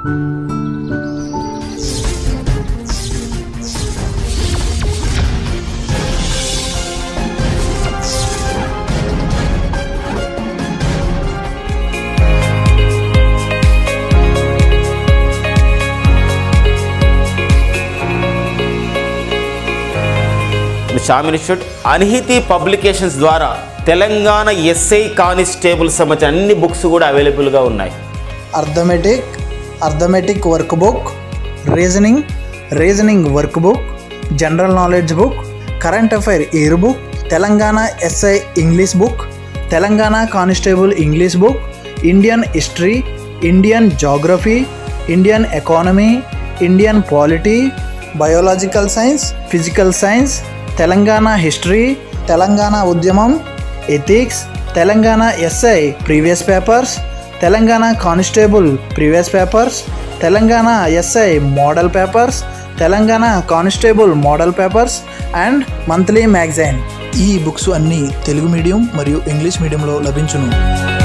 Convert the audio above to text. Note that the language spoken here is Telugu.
షామ్ ఇన్స్టిట్యూట్ అన్హితి పబ్లికేషన్స్ ద్వారా తెలంగాణ ఎస్ఐ కానిస్టేబుల్ సంబంధించిన అన్ని బుక్స్ కూడా అవైలబుల్గా ఉన్నాయి. Arithmetic work book, reasoning work book, general knowledge book, current affair year book, Telangana SI English book, Telangana constable English book, Indian history, Indian geography, Indian economy, Indian polity, biological science, physical science, Telangana history, Telangana ఉద్యమం, ethics, Telangana SI previous papers, Telangana constable previous papers, Telangana SI model papers, Telangana constable model papers and monthly magazine. ఈ బుక్స్ అన్నీ తెలుగు మీడియం మరియు ఇంగ్లీష్ మీడియంలో లభించును.